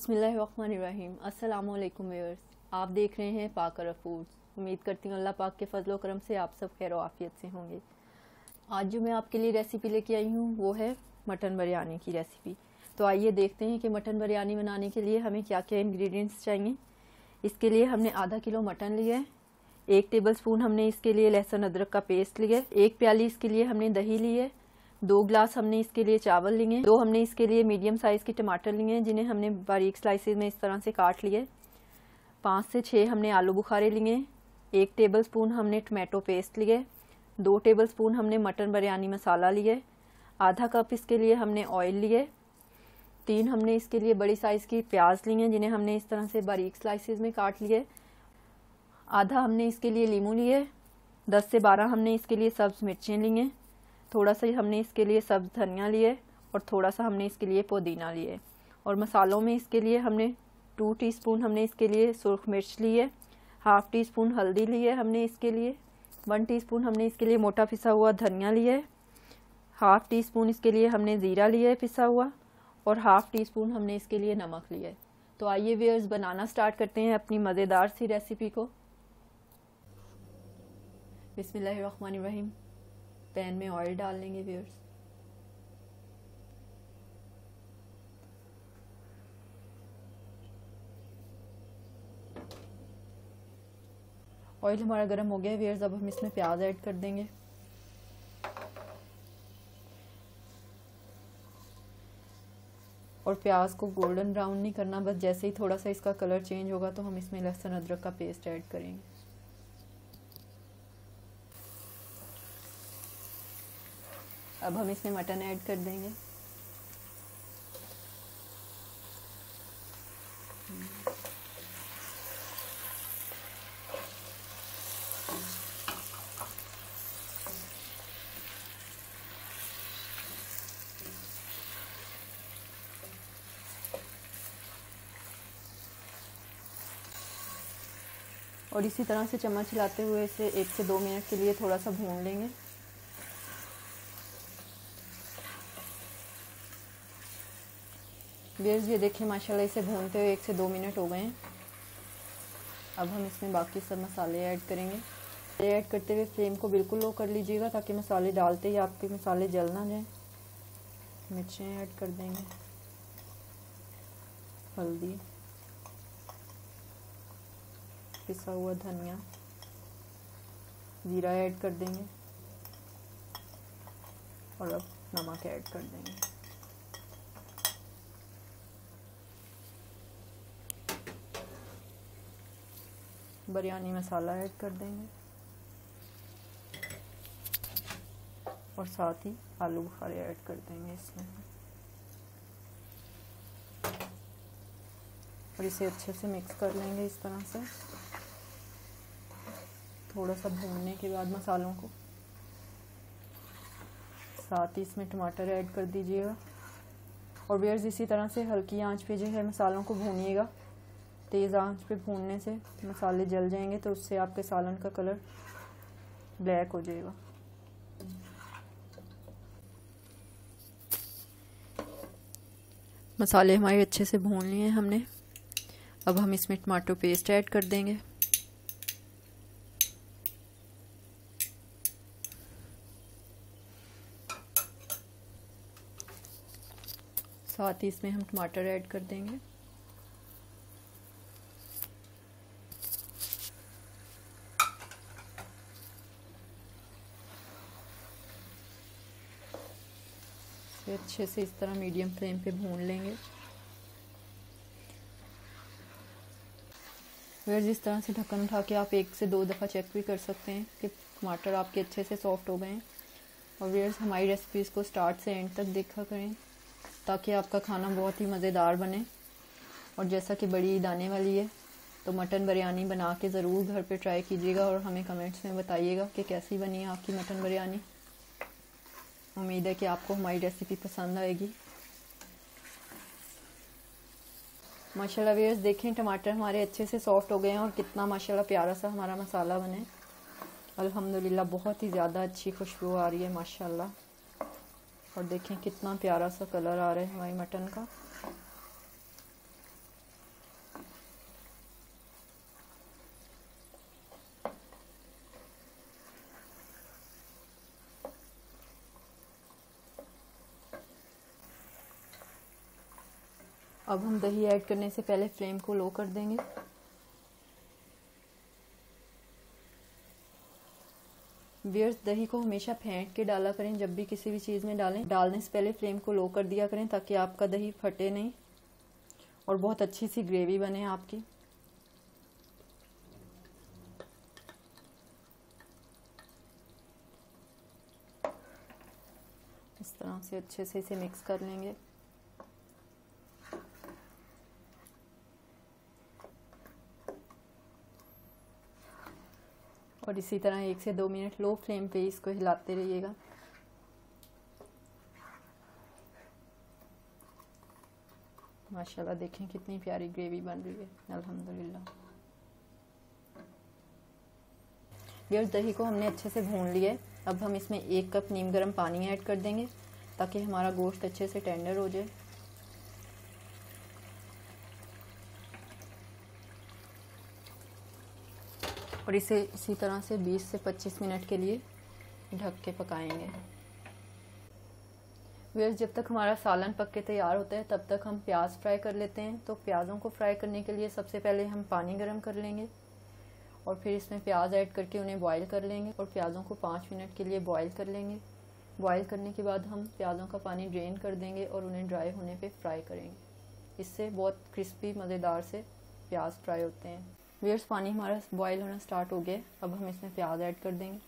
बिस्मिल्लाहिर्रहमानिर्रहीम। अस्सलाम वालेकुम व्यूअर्स, आप देख रहे हैं पाक अरब फूड्स। उम्मीद करती हूँ अल्लाह पाक के फजलो करम से आप सब खैर आफियत से होंगे। आज जो मैं आपके लिए रेसिपी लेके आई हूँ वो है मटन बिरयानी की रेसिपी। तो आइए देखते हैं कि मटन बिरयानी बनाने के लिए हमें क्या क्या इंग्रेडिएंट्स चाहिए। इसके लिए हमने आधा किलो मटन लिया है, 1 टेबलस्पून हमने इसके लिए लहसुन अदरक का पेस्ट लिया है, 1 प्याली इसके लिए हमने दही ली है, 2 ग्लास हमने इसके लिए चावल लिए, 2 हमने इसके लिए मीडियम साइज़ के टमाटर लिए हैं जिन्हें हमने बारीक स्लाइसेस में इस तरह से काट लिए, 5 से 6 हमने आलू बुखारे लिए, 1 टेबलस्पून हमने टमाटो पेस्ट लिए, 2 टेबलस्पून हमने मटन बिरयानी मसाला लिए, आधा कप इसके लिए हमने ऑयल लिए, 3 हमने इसके लिए बड़ी साइज़ की प्याज ली हैं जिन्हें हमने इस तरह से बारीक स्लाइसेस में काट लिए, आधा हमने इसके लिए लीमू लिए, 10 से 12 हमने इसके लिए सब्ज़ मिर्चें ली हैं, थोड़ा सा हमने इसके लिए सब्ज़ धनिया लिए और थोड़ा सा हमने इसके लिए पुदीना लिए। और मसालों में इसके लिए हमने 2 टीस्पून हमने इसके लिए सुर्ख मिर्च ली है, हाफ़ टी स्पून हल्दी ली है हमने इसके लिए, 1 टीस्पून हमने इसके लिए मोटा पिसा हुआ धनिया लिया है, हाफ़ टी स्पून इसके लिए हमने ज़ीरा लिया है पिसा हुआ और हाफ़ टी स्पून हमने इसके लिए नमक लिया है। तो आइए व्यूअर्स बनाना स्टार्ट करते हैं अपनी मज़ेदार सी रेसिपी को। बिस्मिल्लाहिर्रहमानिर्रहीम। पैन में ऑयल डाल लेंगे व्यूअर्स। ऑयल हमारा गर्म हो गया व्यूअर्स, अब हम इसमें प्याज ऐड कर देंगे। और प्याज को गोल्डन ब्राउन नहीं करना, बस जैसे ही थोड़ा सा इसका कलर चेंज होगा तो हम इसमें लहसुन अदरक का पेस्ट ऐड करेंगे। अब हम इसमें मटन ऐड कर देंगे। और इसी तरह से चम्मच हिलाते हुए इसे 1 से 2 मिनट के लिए थोड़ा सा भून लेंगे। व्यूअर्स ये देखिए माशाल्लाह इसे भूनते हुए 1 से 2 मिनट हो गए हैं। अब हम इसमें बाकी सब मसाले ऐड करेंगे। ऐड करते हुए फ्लेम को बिल्कुल लो कर लीजिएगा ताकि मसाले डालते ही आपके मसाले जल ना जाएं। मिर्चें ऐड कर देंगे, हल्दी, पिसा हुआ धनिया, जीरा ऐड कर देंगे और अब नमक ऐड कर देंगे। बिरयानी मसाला ऐड कर देंगे और साथ ही आलू बुखारे ऐड कर देंगे इसमें और इसे अच्छे से मिक्स कर लेंगे इस तरह से। थोड़ा सा भूनने के बाद मसालों को साथ ही इसमें टमाटर ऐड कर दीजिएगा और व्यूअर्स इसी तरह से हल्की आंच पे जो है मसालों को भूनिएगा। तेज़ आंच पे भूनने से मसाले जल जाएंगे तो उससे आपके सालन का कलर ब्लैक हो जाएगा। मसाले हमारे अच्छे से भून लिए हैं हमने। अब हम इसमें टमाटो पेस्ट ऐड कर देंगे। साथ ही इसमें हम टमाटर ऐड कर देंगे। अच्छे से इस तरह मीडियम फ्लेम पे भून लेंगे। फिर जिस तरह से ढक्कन उठा के आप 1 से 2 दफ़ा चेक भी कर सकते हैं कि टमाटर आपके अच्छे से सॉफ्ट हो गए हैं। और व्यूअर्स हमारी रेसिपीज़ को स्टार्ट से एंड तक देखा करें ताकि आपका खाना बहुत ही मज़ेदार बने। और जैसा कि बड़ी ईद आने वाली है तो मटन बिरयानी बना के ज़रूर घर पे ट्राई कीजिएगा और हमें कमेंट्स में बताइएगा कि कैसी बनी है आपकी मटन बिरयानी। उम्मीद है कि आपको हमारी रेसिपी पसंद आएगी। माशाल्लाह व्यूअर्स देखें टमाटर हमारे अच्छे से सॉफ्ट हो गए हैं और कितना माशाल्लाह प्यारा सा हमारा मसाला बने। अल्हम्दुलिल्लाह बहुत ही ज़्यादा अच्छी खुशबू आ रही है माशाल्लाह। और देखें कितना प्यारा सा कलर आ रहा है हमारी मटन का। अब हम दही ऐड करने से पहले फ्लेम को लो कर देंगे। व्यूअर्स, दही को हमेशा फेंट के डाला करें जब भी किसी भी चीज़ में डालें। डालने से पहले फ्लेम को लो कर दिया करें ताकि आपका दही फटे नहीं और बहुत अच्छी सी ग्रेवी बने आपकी। इस तरह से अच्छे से इसे मिक्स कर लेंगे। और इसी तरह 1 से 2 मिनट लो फ्लेम पे इसको हिलाते रहिएगा। माशाल्लाह देखें कितनी प्यारी ग्रेवी बन रही है, अल्हम्दुलिल्लाह। व्यूअर्स, दही को हमने अच्छे से भून लिया है। अब हम इसमें 1 कप नीम गर्म पानी ऐड कर देंगे ताकि हमारा गोश्त अच्छे से टेंडर हो जाए। और इसे इसी तरह से 20 से 25 मिनट के लिए ढक के पकाएंगे। व्यूअर्स, जब तक हमारा सालन पक के तैयार होता है तब तक हम प्याज फ्राई कर लेते हैं। तो प्याज़ों को फ्राई करने के लिए सबसे पहले हम पानी गर्म कर लेंगे और फिर इसमें प्याज ऐड करके उन्हें बॉईल कर लेंगे और प्याज़ों को 5 मिनट के लिए बॉईल कर लेंगे। बॉईल करने के बाद हम प्याज़ों का पानी ड्रेन कर देंगे और उन्हें ड्राई होने पे फ्राई करेंगे। इससे बहुत क्रिस्पी मज़ेदार से प्याज फ्राई होते हैं। व्यूअर्स, पानी हमारा बॉईल होना स्टार्ट हो गया। अब हम इसमें प्याज ऐड कर देंगे।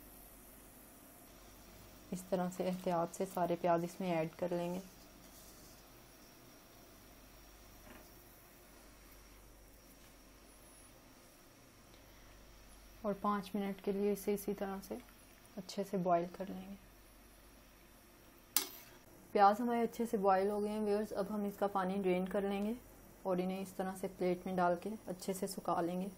इस तरह से एहतियात से सारे प्याज इसमें ऐड कर लेंगे। और 5 मिनट के लिए इसे इसी तरह से अच्छे से बॉईल कर लेंगे। प्याज हमारे अच्छे से बॉईल हो गए हैं व्यूअर्स। अब हम इसका पानी ड्रेन कर लेंगे और इन्हें इस तरह से प्लेट में डाल के अच्छे से सुखा लेंगे।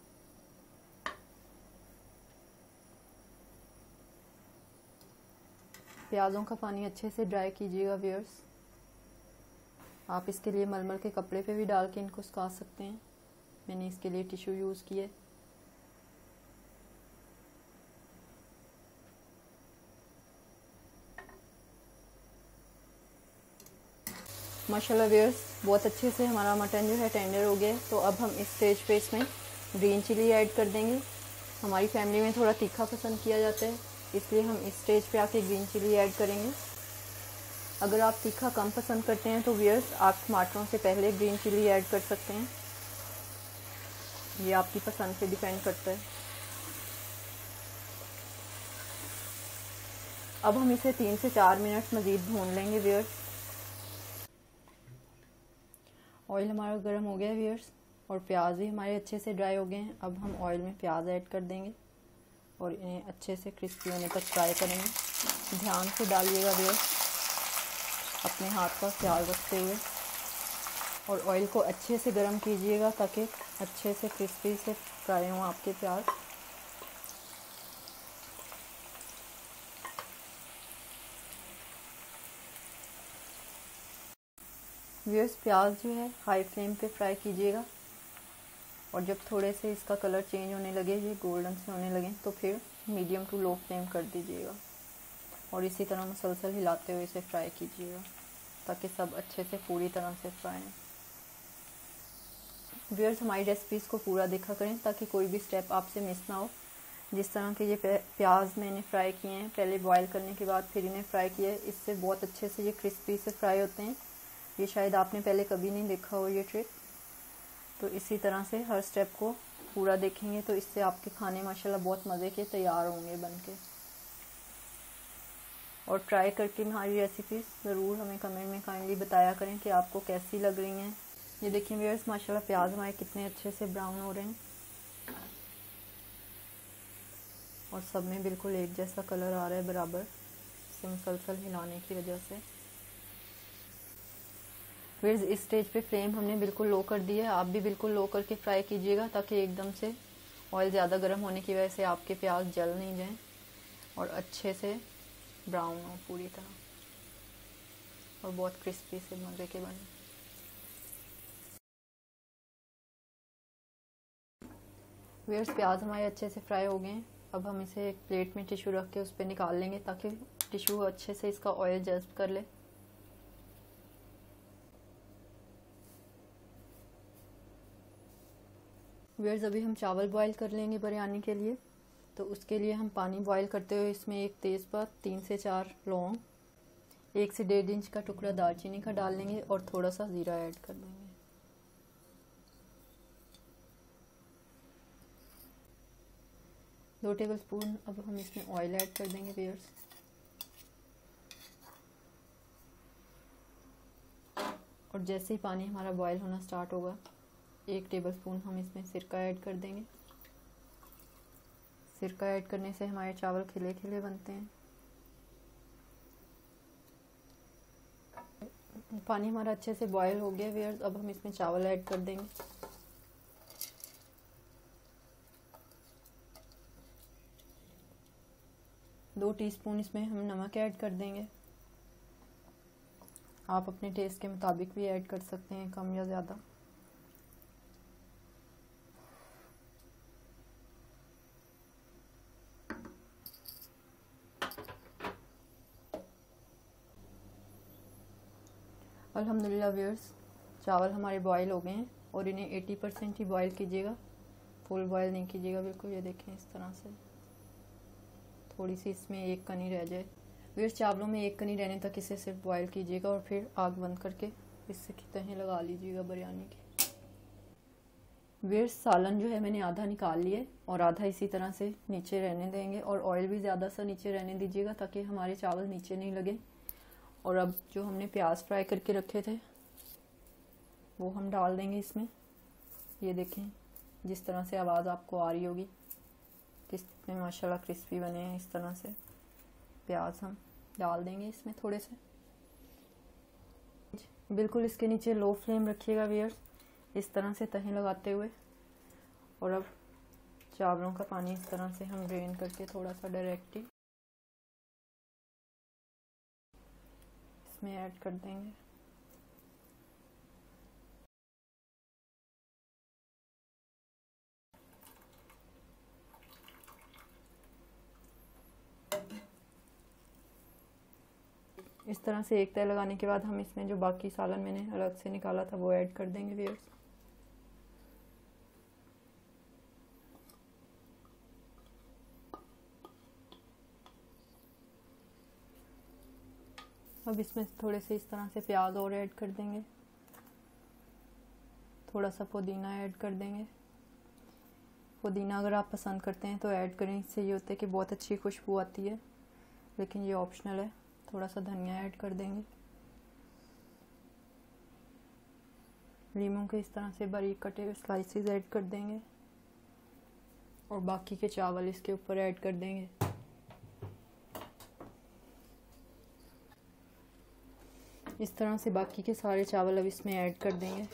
प्याज़ों का पानी अच्छे से ड्राई कीजिएगा व्यूअर्स। आप इसके लिए मलमल के कपड़े पे भी डाल के इनको सुखा सकते हैं। मैंने इसके लिए टिश्यू यूज़ किए। माशाल्लाह व्यूअर्स, बहुत अच्छे से हमारा मटन जो है टेंडर हो गया। तो अब हम इस स्टेज पे इसमें ग्रीन चिली ऐड कर देंगे। हमारी फैमिली में थोड़ा तीखा पसंद किया जाता है, इसलिए हम इस स्टेज पे आके ग्रीन चिली ऐड करेंगे। अगर आप तीखा कम पसंद करते हैं तो व्यूअर्स आप टमाटरों से पहले ग्रीन चिली ऐड कर सकते हैं। ये आपकी पसंद पे डिपेंड करता है। अब हम इसे 3 से 4 मिनट मज़ीद भून लेंगे व्यूअर्स। ऑयल हमारा गर्म हो गया है व्यूअर्स और प्याज भी हमारे अच्छे से ड्राई हो गए हैं। अब हम ऑयल में प्याज ऐड कर देंगे और इन्हें अच्छे से क्रिस्पी होने तक फ्राई करेंगे। ध्यान से डालिएगा व्यूअर्स, अपने हाथ का ख्याल रखते हुए। और ऑयल को अच्छे से गर्म कीजिएगा ताकि अच्छे से क्रिस्पी से फ्राई हों आपके प्याज। व्यूअर्स, प्याज जो है हाई फ्लेम पे फ्राई कीजिएगा और जब थोड़े से इसका कलर चेंज होने लगे, ये गोल्डन से होने लगे, तो फिर मीडियम टू लो फ्लेम कर दीजिएगा और इसी तरह मुसलसल हिलाते हुए इसे फ्राई कीजिएगा ताकि सब अच्छे से पूरी तरह से फ्राई हो। व्यूअर्स, हमारी रेसिपीज़ को पूरा देखा करें ताकि कोई भी स्टेप आपसे मिस ना हो। जिस तरह के ये प्याज मैंने फ्राई किए हैं, पहले बॉईल करने के बाद फिर इन्हें फ्राई किया है, इससे बहुत अच्छे से ये क्रिस्पी से फ्राई होते हैं। ये शायद आपने पहले कभी नहीं देखा हो ये ट्रिक। तो इसी तरह से हर स्टेप को पूरा देखेंगे तो इससे आपके खाने माशाल्लाह बहुत मज़े के तैयार होंगे बनके। और ट्राई करके हमारी रेसिपीज़ ज़रूर हमें कमेंट में काइंडली बताया करें कि आपको कैसी लग रही हैं। ये देखिए व्यूअर्स, माशाल्लाह प्याज हमारे कितने अच्छे से ब्राउन हो रहे हैं और सब में बिल्कुल एक जैसा कलर आ रहा है बराबर, इसे मुसलसल हिलाने की वजह से। फिर इस स्टेज पे फ्लेम हमने बिल्कुल लो कर दी है। आप भी बिल्कुल लो करके फ्राई कीजिएगा ताकि एकदम से ऑयल ज़्यादा गर्म होने की वजह से आपके प्याज जल नहीं जाएं और अच्छे से ब्राउन हो पूरी तरह और बहुत क्रिस्पी से मज़े के बने। व्यूअर्स, प्याज हमारे अच्छे से फ्राई हो गए हैं। अब हम इसे एक प्लेट में टिश्यू रख के उस पर निकाल लेंगे ताकि टिश्यू अच्छे से इसका ऑयल जज्ब कर ले। व्यूअर्स अभी हम चावल बॉईल कर लेंगे बिरयानी के लिए। तो उसके लिए हम पानी बॉईल करते हुए इसमें एक तेज़पात, 3 से 4 लौंग, 1 से 1.5 इंच का टुकड़ा दालचीनी का डाल लेंगे और थोड़ा सा ज़ीरा ऐड कर देंगे। 2 टेबलस्पून अब हम इसमें ऑयल ऐड कर देंगे व्यूअर्स। और जैसे ही पानी हमारा बॉईल होना स्टार्ट होगा 1 टेबलस्पून हम इसमें सिरका ऐड कर देंगे। सिरका ऐड करने से हमारे चावल खिले खिले बनते हैं। पानी हमारा अच्छे से बॉईल हो गया व्यूअर्स, अब हम इसमें चावल ऐड कर देंगे। दो टीस्पून इसमें हम नमक ऐड कर देंगे। आप अपने टेस्ट के मुताबिक भी ऐड कर सकते हैं, कम या ज़्यादा। अल्हम्दुलिल्लाह व्यूअर्स, चावल हमारे बॉईल हो गए हैं और इन्हें 80% ही बॉईल कीजिएगा, फुल बॉईल नहीं कीजिएगा बिल्कुल। ये देखें इस तरह से थोड़ी सी इसमें एक कनी रह जाए। व्यूअर्स चावलों में एक कनी रहने तक इसे सिर्फ बॉईल कीजिएगा और फिर आग बंद करके इससे तहें लगा लीजिएगा बिरयानी की। व्यूअर्स सालन जो है मैंने आधा निकाल लिए और आधा इसी तरह से नीचे रहने देंगे और ऑयल भी ज़्यादा सा नीचे रहने दीजिएगा ताकि हमारे चावल नीचे नहीं लगे। और अब जो हमने प्याज फ्राई करके रखे थे वो हम डाल देंगे इसमें। ये देखें जिस तरह से आवाज़ आपको आ रही होगी कितने माशाल्लाह क्रिस्पी बने हैं। इस तरह से प्याज हम डाल देंगे इसमें थोड़े से। बिल्कुल इसके नीचे लो फ्लेम रखिएगा व्यूअर्स, इस तरह से तहें लगाते हुए। और अब चावलों का पानी इस तरह से हम ड्रेन करके थोड़ा सा डायरेक्टली इसमें ऐड कर देंगे। इस तरह से एक तय लगाने के बाद हम इसमें जो बाकी सालन मैंने अलग से निकाला था वो ऐड कर देंगे व्यूअर्स। अब इसमें थोड़े से इस तरह से प्याज और ऐड कर देंगे, थोड़ा सा पुदीना ऐड कर देंगे। पुदीना अगर आप पसंद करते हैं तो ऐड करें, इससे ये होता है कि बहुत अच्छी खुशबू आती है, लेकिन ये ऑप्शनल है। थोड़ा सा धनिया ऐड कर देंगे। लीमू के इस तरह से बारीक कटे हुए स्लाइसेस ऐड कर देंगे और बाकी के चावल इसके ऊपर ऐड कर देंगे। इस तरह से बाकी के सारे चावल अब इसमें ऐड कर देंगे।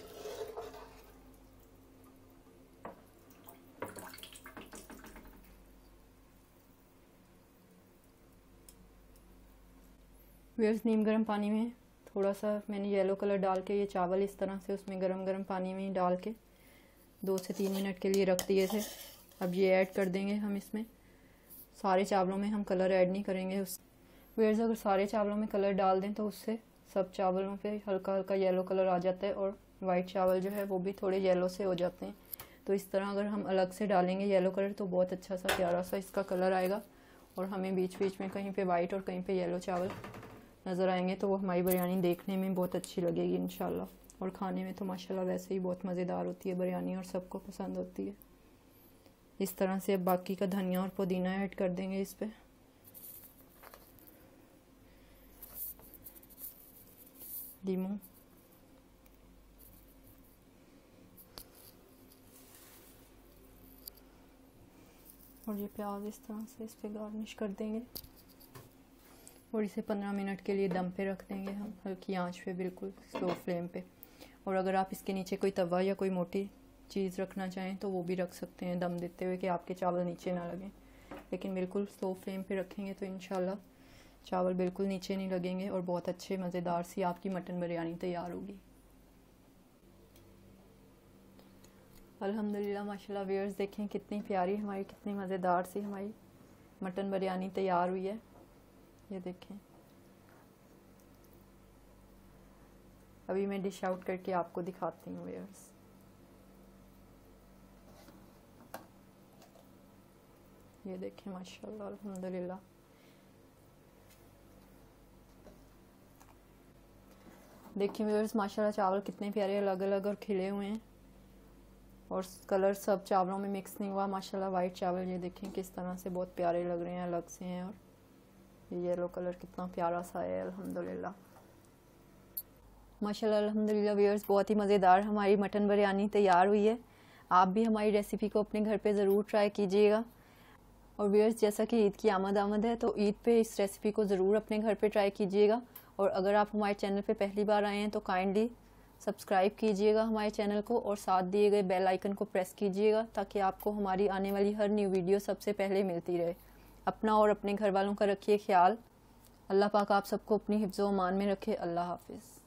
व्यूअर्स नीम गर्म पानी में थोड़ा सा मैंने येलो कलर डाल के ये चावल इस तरह से उसमें गरम गरम पानी में ही डाल के 2 से 3 मिनट के लिए रख दिए थे। अब ये ऐड कर देंगे हम इसमें। सारे चावलों में हम कलर ऐड नहीं करेंगे। व्यूअर्स अगर सारे चावलों में कलर डाल दें तो उससे सब चावलों पे हल्का हल्का येलो कलर आ जाता है और वाइट चावल जो है वो भी थोड़े येलो से हो जाते हैं। तो इस तरह अगर हम अलग से डालेंगे येलो कलर तो बहुत अच्छा सा प्यारा सा इसका कलर आएगा और हमें बीच बीच में कहीं पे वाइट और कहीं पे येलो चावल नज़र आएंगे तो वो हमारी बिरयानी देखने में बहुत अच्छी लगेगी इंशाल्लाह। और खाने में तो माशाल्लाह वैसे ही बहुत मज़ेदार होती है बिरयानी और सबको पसंद होती है। इस तरह से अब बाकी का धनिया और पुदीना ऐड कर देंगे इस पर। लीमू और ये प्याज इस तरह से इस पर गार्निश कर देंगे और इसे 15 मिनट के लिए दम पे रख देंगे हम, हल्की आंच पे, बिल्कुल स्लो फ्लेम पे। और अगर आप इसके नीचे कोई तवा या कोई मोटी चीज़ रखना चाहें तो वो भी रख सकते हैं दम देते हुए कि आपके चावल नीचे ना लगें, लेकिन बिल्कुल स्लो फ्लेम पे रखेंगे तो इंशाल्लाह चावल बिल्कुल नीचे नहीं लगेंगे और बहुत अच्छे मज़ेदार सी आपकी मटन बिरयानी तैयार होगी। अल्हम्दुलिल्लाह माशाल्लाह व्यूअर्स देखें कितनी प्यारी हमारी, कितनी मज़ेदार सी हमारी मटन बिरयानी तैयार हुई है। ये देखें अभी मैं डिश आउट करके आपको दिखाती हूँ व्यूअर्स। ये देखें माशाल्लाह अल्हम्दुलिल्लाह। देखिए व्यूअर्स माशाल्लाह चावल कितने प्यारे अलग अलग और खिले हुए हैं और कलर सब चावलों में मिक्स नहीं हुआ माशाल्लाह। वाइट चावल ये देखें किस तरह से बहुत प्यारे लग रहे हैं, अलग से हैं। और येलो कलर कितना प्यारा सा है अल्हम्दुलिल्लाह माशाल्लाह अल्हम्दुलिल्लाह। व्यूअर्स बहुत ही मज़ेदार हमारी मटन बिरयानी तैयार हुई है। आप भी हमारी रेसिपी को अपने घर पे ज़रूर ट्राई कीजिएगा। और व्यूअर्स जैसा कि ईद की आमद है तो ईद पे इस रेसिपी को ज़रूर अपने घर पे ट्राई कीजिएगा। और अगर आप हमारे चैनल पे पहली बार आए हैं तो काइंडली सब्सक्राइब कीजिएगा हमारे चैनल को और साथ दिए गए बेल आइकन को प्रेस कीजिएगा ताकि आपको हमारी आने वाली हर न्यू वीडियो सबसे पहले मिलती रहे। अपना और अपने घर वालों का रखिए ख्याल। अल्लाह पाक आप सबको अपनी हिफ्ज़-ओ-अमान में रखे। अल्लाह हाफिज़।